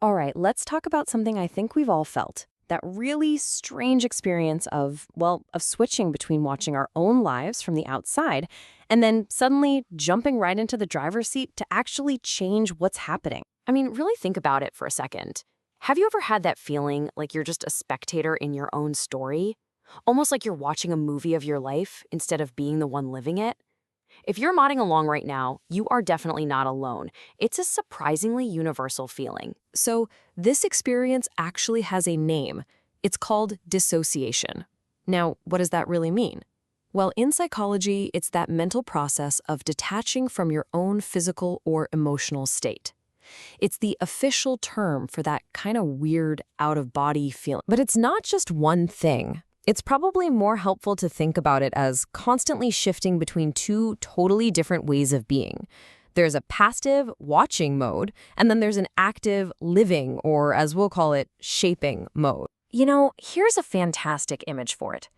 All right, let's talk about something I think we've all felt. That really strange experience of, well, of switching between watching our own lives from the outside and then suddenly jumping right into the driver's seat to actually change what's happening. I mean, really think about it for a second. Have you ever had that feeling like you're just a spectator in your own story? Almost like you're watching a movie of your life instead of being the one living it? If you're modding along right now, you are definitely not alone. It's a surprisingly universal feeling. So, this experience actually has a name. It's called dissociation. Now, what does that really mean? Well, in psychology, it's that mental process of detaching from your own physical or emotional state. It's the official term for that kind of weird, out-of-body feeling. But it's not just one thing. It's probably more helpful to think about it as constantly shifting between two totally different ways of being. There's a passive, watching mode, and then there's an active, living, or as we'll call it, shaping mode. You know, here's a fantastic image for it.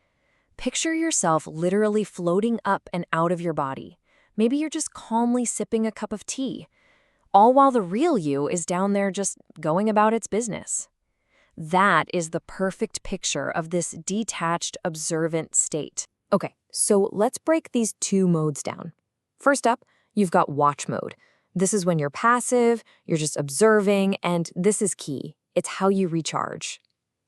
Picture yourself literally floating up and out of your body. Maybe you're just calmly sipping a cup of tea, all while the real you is down there just going about its business. That is the perfect picture of this detached, observant state. Okay, so let's break these two modes down. First up, you've got watch mode. This is when you're passive, you're just observing, and this is key. It's how you recharge.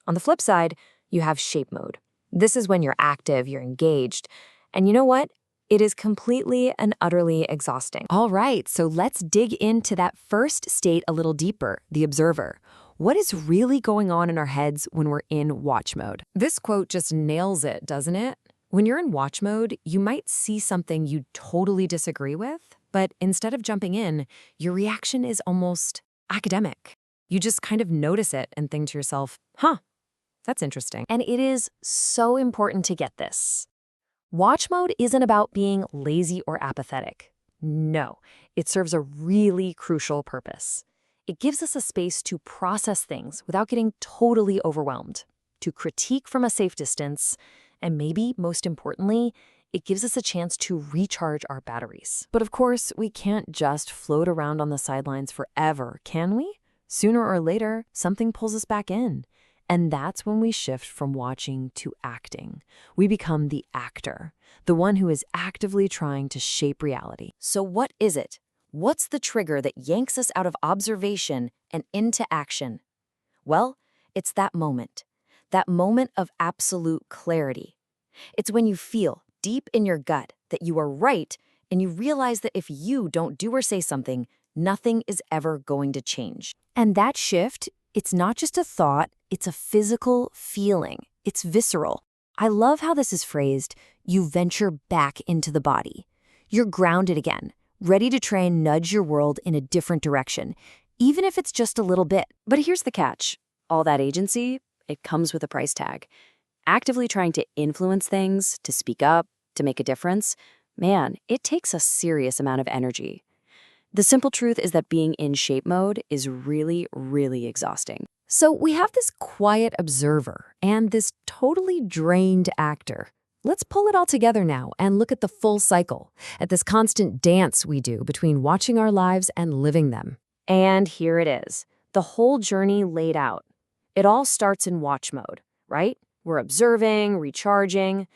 On the flip side, you have shape mode. This is when you're active, you're engaged. And you know what? It is completely and utterly exhausting. All right, so let's dig into that first state a little deeper, the observer. What is really going on in our heads when we're in watch mode? This quote just nails it, doesn't it? When you're in watch mode, you might see something you totally disagree with, but instead of jumping in, your reaction is almost academic. You just kind of notice it and think to yourself, huh, that's interesting. And it is so important to get this. Watch mode isn't about being lazy or apathetic. No, it serves a really crucial purpose. It gives us a space to process things without getting totally overwhelmed, to critique from a safe distance, and maybe, most importantly, it gives us a chance to recharge our batteries. But of course, we can't just float around on the sidelines forever, can we? Sooner or later, something pulls us back in. And that's when we shift from watching to acting. We become the actor, the one who is actively trying to shape reality. So what is it? What's the trigger that yanks us out of observation and into action? Well, it's that moment of absolute clarity. It's when you feel deep in your gut that you are right and you realize that if you don't do or say something, nothing is ever going to change. And that shift, it's not just a thought, it's a physical feeling. It's visceral. I love how this is phrased, you venture back into the body. You're grounded again, ready to try and nudge your world in a different direction, even if it's just a little bit. But here's the catch. All that agency, it comes with a price tag. Actively trying to influence things, to speak up, to make a difference, man, it takes a serious amount of energy. The simple truth is that being in shape mode is really, really exhausting. So we have this quiet observer and this totally drained actor. Let's pull it all together now and look at the full cycle, at this constant dance we do between watching our lives and living them. And here it is, the whole journey laid out. It all starts in watch mode, right? We're observing, recharging,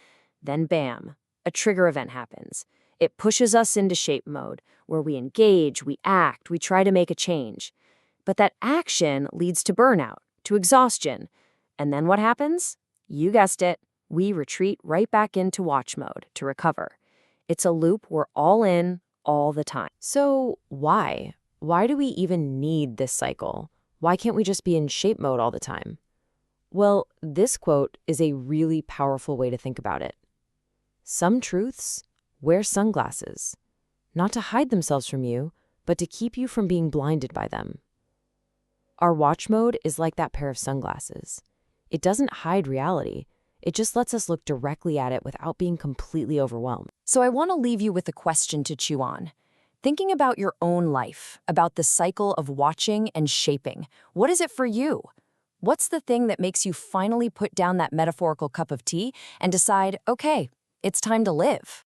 then bam, a trigger event happens. It pushes us into shape mode, where we engage, we act, we try to make a change. But that action leads to burnout, to exhaustion. And then what happens? You guessed it. We retreat right back into watch mode to recover. It's a loop we're all in all the time. So why? Why do we even need this cycle? Why can't we just be in shape mode all the time? Well, this quote is a really powerful way to think about it. Some truths wear sunglasses, not to hide themselves from you, but to keep you from being blinded by them. Our watch mode is like that pair of sunglasses. It doesn't hide reality. It just lets us look directly at it without being completely overwhelmed. So I want to leave you with a question to chew on. Thinking about your own life, about the cycle of watching and shaping, what is it for you? What's the thing that makes you finally put down that metaphorical cup of tea and decide, okay, it's time to live?